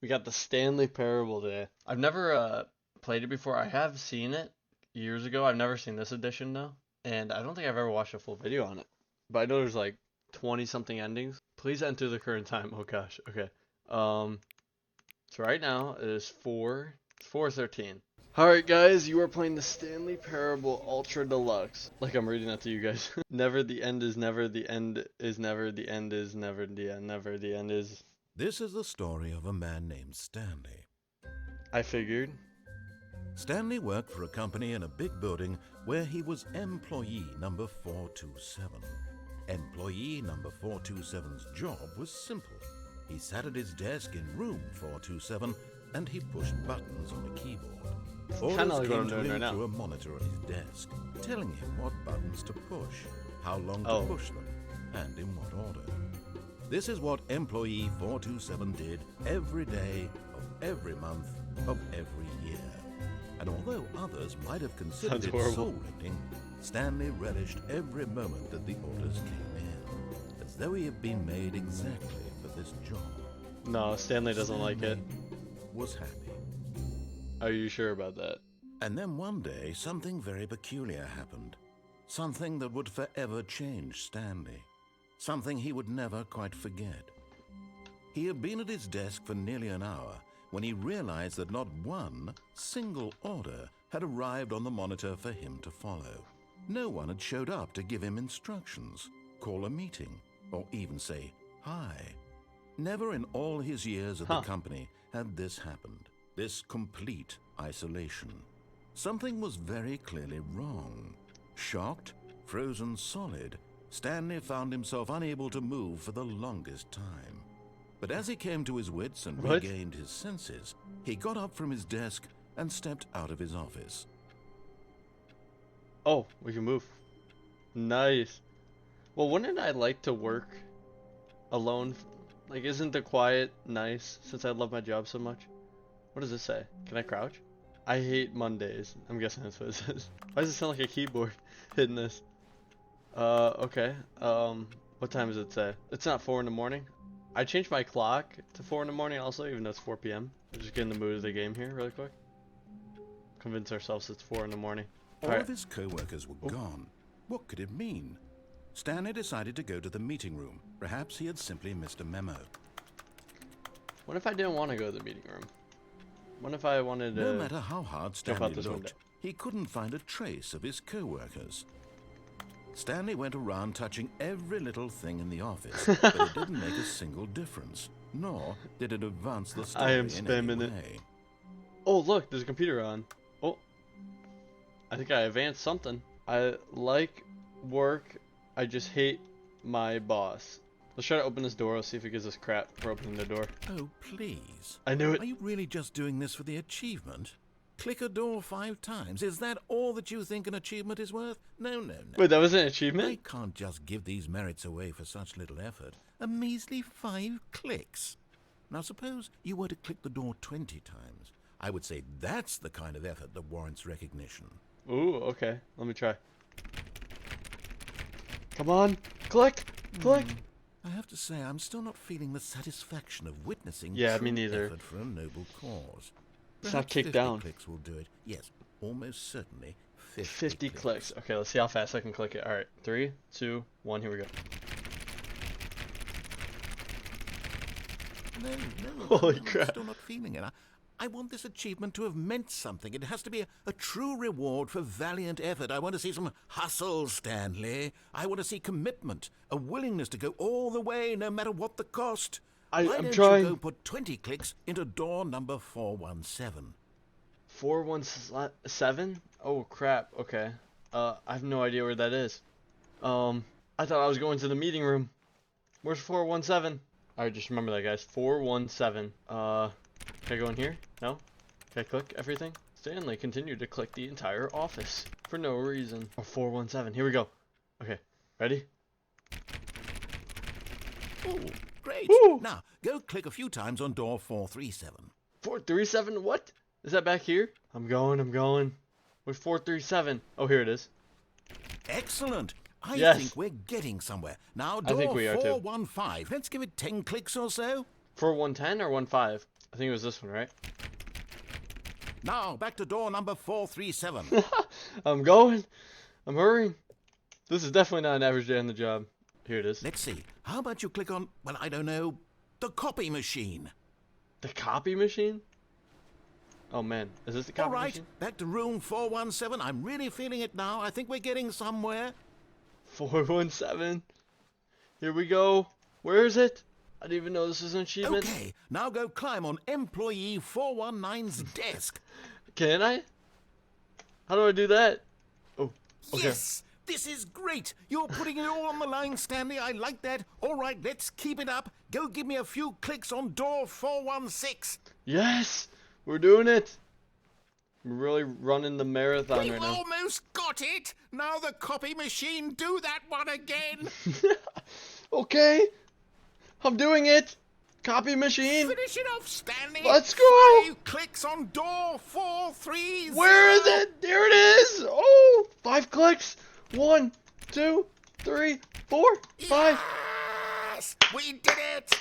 We got the Stanley Parable today. I've never played it before. I have seen it years ago. I've never seen this edition though, and I don't think I've ever watched a full video on it. But I know there's like 20 something endings. Please enter the current time. Oh gosh. Okay. So right now it is 4:13. Alright guys, you are playing the Stanley Parable Ultra Deluxe. Like I'm reading that to you guys. Never the end is never, the end is never, the end is never, the end never, the end is... This is the story of a man named Stanley. I figured. Stanley worked for a company in a big building where he was employee number 427. Employee number 427's job was simple. He sat at his desk in room 427 and he pushed buttons on a keyboard. Kinda like Orders what I'm came to doing him right now. through a monitor on his desk, telling him what buttons to push, how long Oh. to push them, and in what order. This is what employee 427 did every day of every month of every year. And although others might have considered Sounds it horrible. soul-rending, Stanley relished every moment that the orders came in, as though he had been made exactly for this job. No, Stanley doesn't like it. Was happy. Are you sure about that? And then one day, something very peculiar happened. Something that would forever change Stanley. Something he would never quite forget. He had been at his desk for nearly an hour when he realized that not one single order had arrived on the monitor for him to follow. No one had showed up to give him instructions, call a meeting, or even say hi. Never in all his years at the company had this happened. This complete isolation. Something was very clearly wrong. Shocked, frozen solid, Stanley found himself unable to move for the longest time. But as he came to his wits and What? regained his senses, he got up from his desk and stepped out of his office. Oh, we can move. Nice. Well, wouldn't I like to work alone? Like, isn't the quiet nice since I love my job so much? What does this say? Can I crouch? I hate Mondays. I'm guessing that's what it says. Why does it sound like a keyboard hitting this? Okay. What time does it say? It's not 4 in the morning. I changed my clock to 4 in the morning also, even though it's 4 p.m. We'll just get in the mood of the game here really quick. Convince ourselves it's 4 in the morning. All Alright. of his co-workers were gone. What could it mean? Stanley decided to go to the meeting room. Perhaps he had simply missed a memo. What if I didn't want to go to the meeting room? What if I wanted to... No matter how hard jump out Stanley this window? looked, he couldn't find a trace of his co-workers. Stanley went around touching every little thing in the office, but it didn't make a single difference, nor did it advance the story I am in any spamming it. way. Oh, look, there's a computer on. Oh, I think I advanced something. I like work. I just hate my boss. Let's try to open this door. Let's see if it gives us crap for opening the door. Oh, please. I knew it. Are you really just doing this for the achievement? Click a door 5 times. Is that all that you think an achievement is worth? No, no, no. Wait, that was an I achievement? can't just give these merits away for such little effort. A measly 5 clicks. Now suppose you were to click the door 20 times. I would say that's the kind of effort that warrants recognition. Ooh, okay. Let me try. Come on. Click. Click. I have to say, I'm still not feeling the satisfaction of witnessing Yeah, true me neither. effort for a noble cause. It's not Perhaps kicked 50 down. clicks will do it. Yes, almost certainly 50 clicks. Okay, let's see how fast I can click it. Alright, 3, 2, 1, here we go. No, Holy I'm crap. still not feeling it. I want this achievement to have meant something. It has to be a true reward for valiant effort. I want to see some hustle, Stanley. I want to see commitment, a willingness to go all the way, no matter what the cost. Why I'm don't trying. you go put 20 clicks into door number 417? 417? Oh crap, okay. I have no idea where that is. I thought I was going to the meeting room. Where's 417? Alright, just remember that, guys. 417. Can I go in here? No? Can I click everything? Stanley continued to click the entire office for no reason. Oh, 417. Here we go. Okay, ready? Oh, great. Woo! Now, go click a few times on door 437. 437? What? Is that back here? I'm going. Where's 437? Oh, here it is. Excellent. I Yes. think we're getting somewhere. Now, I think door we are too. 415. Let's give it 10 clicks or so. 4110 or 15? I think it was this one, right? Now, back to door number 437. I'm going. I'm hurrying. This is definitely not an average day on the job. Here it is. Let's see. How about you click on, well, I don't know, the copy machine? The copy machine? Oh man, is this the copy All right, machine? back to room 417. I'm really feeling it now. I think we're getting somewhere. 417. Here we go. Where is it? I didn't even know this was an achievement. Okay, now go climb on employee 419's desk. Can I? How do I do that? Oh, okay. Yes, this is great. You're putting it all on the line, Stanley. I like that. All right, let's keep it up. Go give me a few clicks on door 416. Yes, we're doing it. We're really running the marathon We've right now. almost got it. Now the copy machine, do that one again. Okay, I'm doing it. Copy machine. Finish it off, Stanley. Let's go. 5 clicks on door 430. Where is it? There it is. Oh, 5 clicks. 1, 2, 3, 4, 5. Yes, we did it.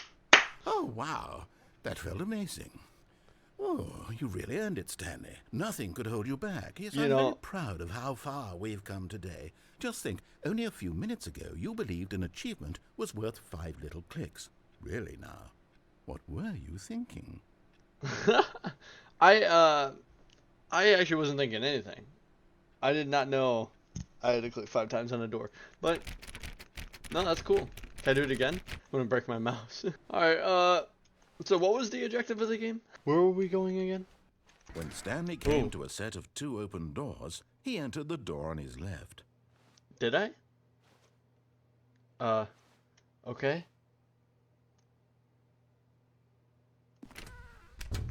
Oh, wow. That felt amazing. Oh, you really earned it, Stanley. Nothing could hold you back. Yes, I'm very proud of how far we've come today. Just think, only a few minutes ago, you believed an achievement was worth 5 little clicks. Really now, what were you thinking? I actually wasn't thinking anything. I did not know I had to click 5 times on a door. But no, that's cool. Can I do it again? I'm gonna break my mouse. Alright, so what was the objective of the game? Where were we going again? When Stanley came to a set of 2 open doors, he entered the door on his left. Did I? Okay.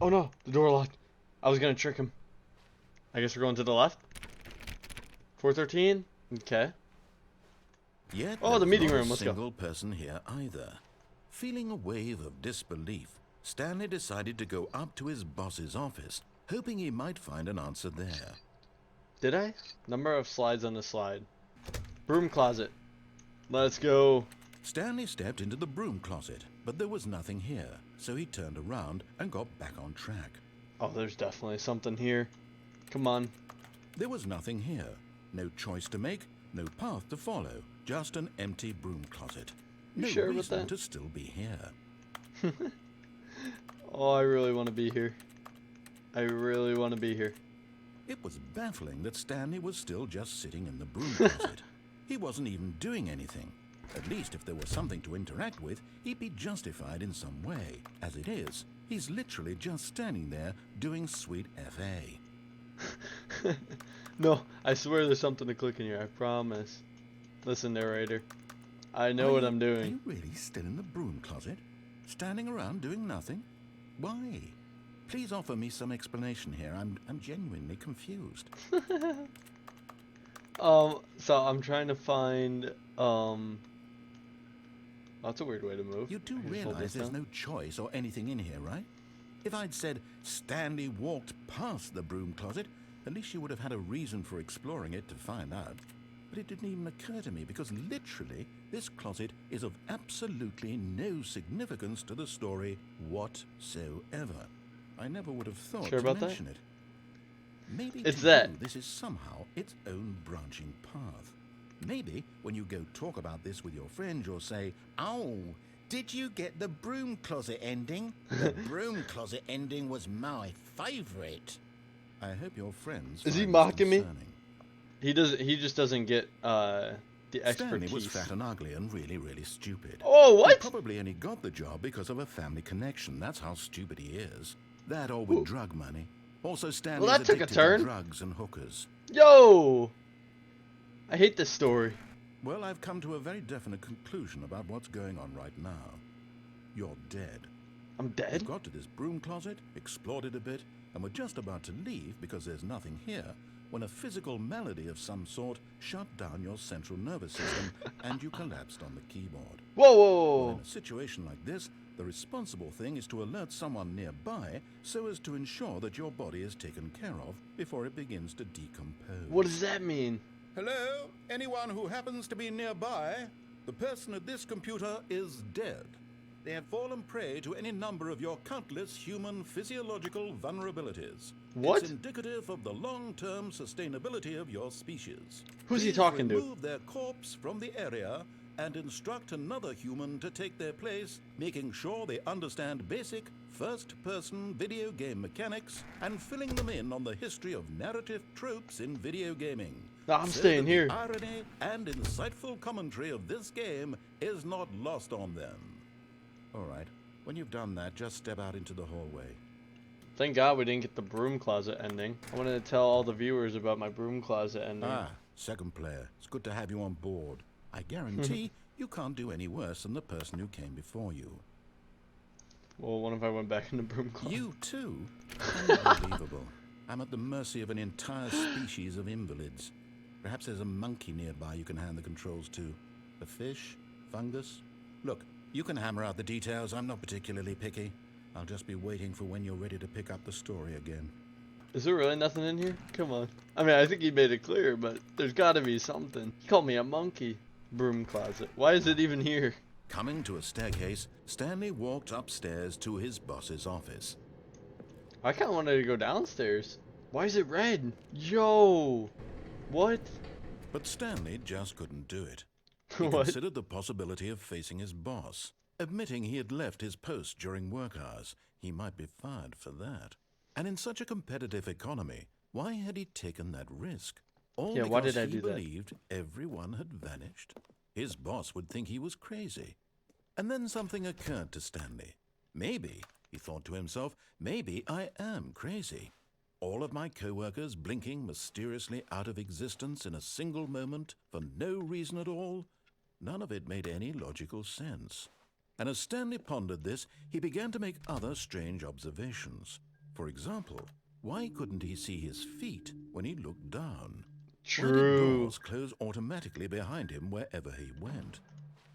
Oh no, the door locked. I was gonna trick him. I guess we're going to the left. 413. Okay. Yet oh, the meeting room. Let's Let's go. Single person here either. Feeling a wave of disbelief, Stanley decided to go up to his boss's office, hoping he might find an answer there. Did I? Number of slides on the slide. Broom closet. Let's go. Stanley stepped into the broom closet, but there was nothing here, so he turned around and got back on track. Oh, there's definitely something here. Come on. There was nothing here. No choice to make, no path to follow, just an empty broom closet. You No sure about reason that? to still be here. Oh, I really want to be here. I really want to be here. It was baffling that Stanley was still just sitting in the broom closet. He wasn't even doing anything. At least if there was something to interact with, he'd be justified in some way. As it is, he's literally just standing there doing sweet FA. No, I swear there's something to click in here. I promise. Listen, narrator. I know what I'm Are doing. you really still in the broom closet? Standing around doing nothing? Why? Please offer me some explanation here. I'm genuinely confused. So I'm trying to find, that's a weird way to move. You do I just hold realize this there's down. no choice or anything in here, right? If I'd said Stanley walked past the broom closet, at least you would have had a reason for exploring it to find out. But it didn't even occur to me because literally this closet is of absolutely no significance to the story whatsoever. I never would have thought Sure to about that? mention it. Maybe It's to that. you, this is somehow its own branching path. Maybe when you go talk about this with your friends, you'll say, "Oh, did you get the broom closet ending? The broom closet ending was my favorite." I hope your friends. Is he find this mocking me? concerning. He just doesn't get, the Stanley expertise. was fat and ugly and really, really stupid. Oh, He what? probably only got the job because of a family connection. That's how stupid he is. That or with drug money. Also, Stanley's that took a addicted turn. to drugs and hookers. Yo! I hate this story. Well, I've come to a very definite conclusion about what's going on right now. You're dead. I'm You dead? got to this broom closet, explored it a bit, and were just about to leave because there's nothing here when a physical malady of some sort shut down your central nervous system and you collapsed on the keyboard. Whoa, whoa, Well, whoa. in a situation like this, the responsible thing is to alert someone nearby so as to ensure that your body is taken care of before it begins to decompose. What does that mean? Hello? Anyone who happens to be nearby? The person at this computer is dead. They have fallen prey to any number of your countless human physiological vulnerabilities. What? It's indicative of the long-term sustainability of your species. Who's he Please talking to? remove their corpse from the area and instruct another human to take their place, making sure they understand basic first-person video game mechanics and filling them in on the history of narrative tropes in video gaming. No, I'm So staying that here. The irony and insightful commentary of this game is not lost on them. All right, when you've done that, just step out into the hallway. Thank God we didn't get the broom closet ending. I wanted to tell all the viewers about my broom closet ending. Ah, second player. It's good to have you on board. I guarantee you can't do any worse than the person who came before you. Well, what if I went back in the broom closet? You too? Unbelievable. I'm at the mercy of an entire species of invalids. Perhaps there's a monkey nearby you can hand the controls to. A fish? Fungus? Look, you can hammer out the details. I'm not particularly picky. I'll just be waiting for when you're ready to pick up the story again. Is there really nothing in here? Come on. I mean, I think he made it clear, but there's gotta be something. He called me a monkey. Broom closet. Why is it even here? Coming to a staircase, Stanley walked upstairs to his boss's office. I kinda wanted to go downstairs. Why is it red? Yo! What? But Stanley just couldn't do it. He What? considered the possibility of facing his boss. Admitting he had left his post during work hours, he might be fired for that. And in such a competitive economy, why had he taken that risk? All Yeah, why because did I he do that? believed everyone had vanished. His boss would think he was crazy. And then something occurred to Stanley. Maybe, he thought to himself, maybe I am crazy. All of my co-workers blinking mysteriously out of existence in a single moment for no reason at all. None of it made any logical sense. And as Stanley pondered this, he began to make other strange observations. For example, why couldn't he see his feet when he looked down? Why did True. doors close automatically behind him wherever he went?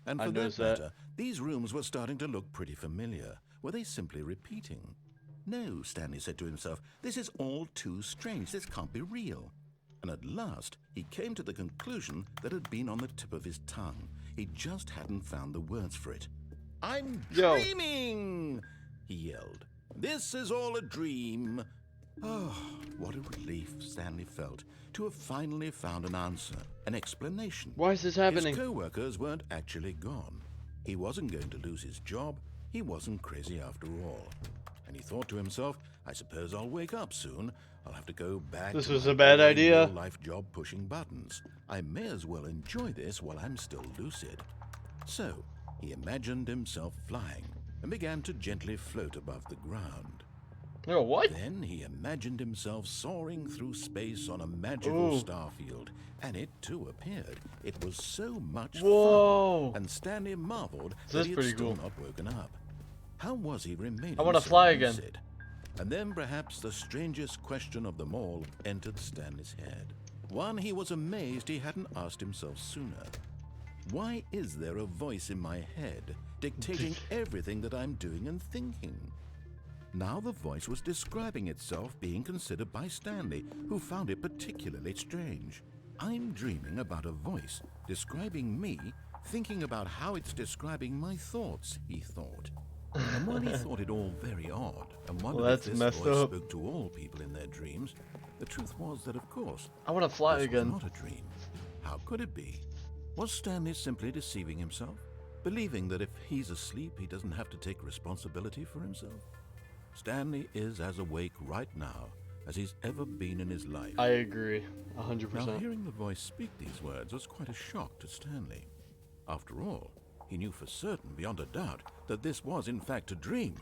And I for that noticed that. matter, these rooms were starting to look pretty familiar. Were they simply repeating? No, Stanley said to himself, this is all too strange. This can't be real. And at last, he came to the conclusion that had been on the tip of his tongue. He just hadn't found the words for it. I'm Yo. dreaming, he yelled. This is all a dream. Oh, what a relief Stanley felt to have finally found an answer, an explanation. Why is this happening? His co-workers weren't actually gone. He wasn't going to lose his job. He wasn't crazy after all. And he thought to himself, I suppose I'll wake up soon. I'll have to go back This to was my a bad boring idea. real-life job pushing buttons. I may as well enjoy this while I'm still lucid. So, he imagined himself flying and began to gently float above the ground. Oh, what? Then he imagined himself soaring through space on a magical Ooh. starfield, and it too appeared. It was so much Whoa. fun, and Stanley marveled This that is he had pretty still cool. not woken up. How was he remaining I wanna so fly again. lucid? And then perhaps the strangest question of them all entered Stanley's head. One he was amazed he hadn't asked himself sooner. Why is there a voice in my head dictating everything that I'm doing and thinking? Now the voice was describing itself being considered by Stanley, who found it particularly strange. I'm dreaming about a voice describing me, thinking about how it's describing my thoughts, he thought. And while he thought it all very odd, and wondered Well, if that's this messed voice up. spoke to all people in their dreams, the truth was that, of course, I want to fly this again. was not a dream. How could it be? Was Stanley simply deceiving himself, believing that if he's asleep, he doesn't have to take responsibility for himself? Stanley is as awake right now as he's ever been in his life. I agree. Now, 100%. hearing the voice speak these words was quite a shock to Stanley. After all, he knew for certain, beyond a doubt, that this was in fact a dream.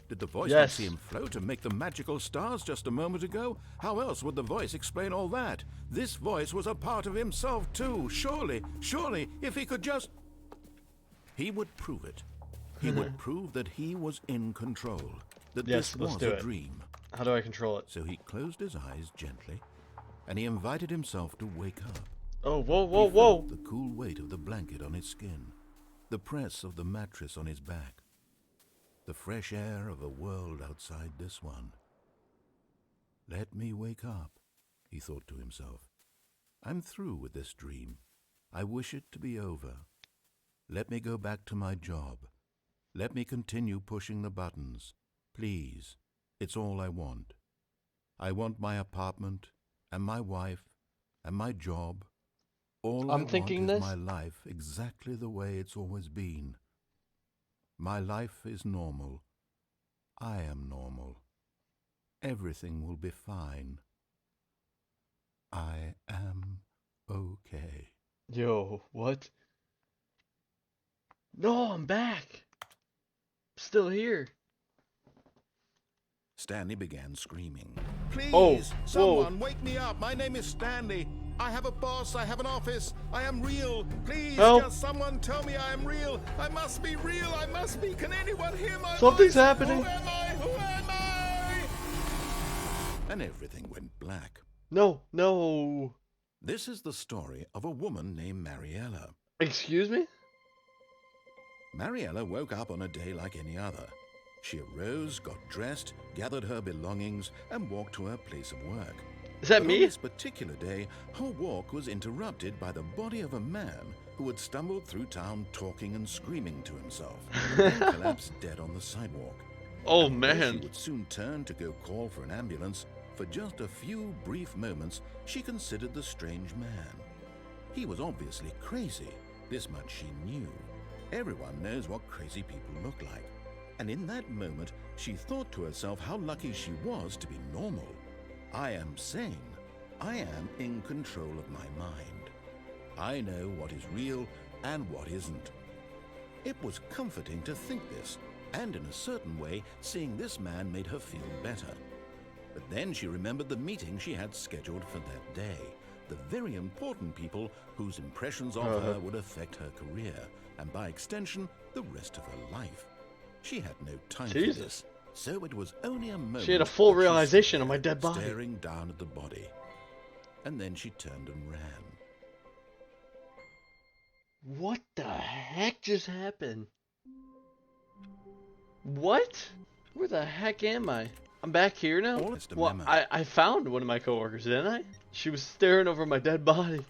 Did the voice not Yes. see him float and make the magical stars just a moment ago? How else would the voice explain all that? This voice was a part of himself too. Surely, if he could just... He would prove it. He would prove that he was in control, that Yes, this let's was do a it. dream. How do I control it? So he closed his eyes gently, and he invited himself to wake up. Oh, whoa, whoa, He felt whoa. the cool weight of the blanket on his skin, the press of the mattress on his back, the fresh air of a world outside this one. Let me wake up, he thought to himself. I'm through with this dream. I wish it to be over. Let me go back to my job. Let me continue pushing the buttons. Please, it's all I want. I want my apartment, and my wife, and my job. All I I'm want thinking is this. my life exactly the way it's always been. My life is normal. I am normal. Everything will be fine. I am okay. Yo, what? No, I'm back. Still here. Stanley began screaming. Oh, Please, whoa. someone wake me up. My name is Stanley. I have a boss. I have an office. I am real. Please, Help. just someone tell me I am real. I must be real. I must be. Can anyone hear my Something's voice? happening. Who am I? Who am I? And everything went black. No, no. This is the story of a woman named Mariella. Excuse me? Mariella woke up on a day like any other. She arose, got dressed, gathered her belongings, and walked to her place of work. Is that But me? on this particular day, her walk was interrupted by the body of a man who had stumbled through town talking and screaming to himself, and then collapsed dead on the sidewalk. Oh, And although man. she would soon turn to go call for an ambulance, for just a few brief moments, she considered the strange man. He was obviously crazy. This much she knew. Everyone knows what crazy people look like. And in that moment, she thought to herself how lucky she was to be normal. I am sane. I am in control of my mind. I know what is real and what isn't. It was comforting to think this, and in a certain way, seeing this man made her feel better. But then she remembered the meeting she had scheduled for that day, the very important people whose impressions of her would affect her career, and by extension, the rest of her life. She had no time for this, so it was only a moment. She had a full that she realization stood of my there, dead body. staring down at the body. And then she turned and ran. What the heck just happened? What? Where the heck am I? I'm back here now? Just a Well, memo. I found one of my coworkers, didn't I? She was staring over my dead body.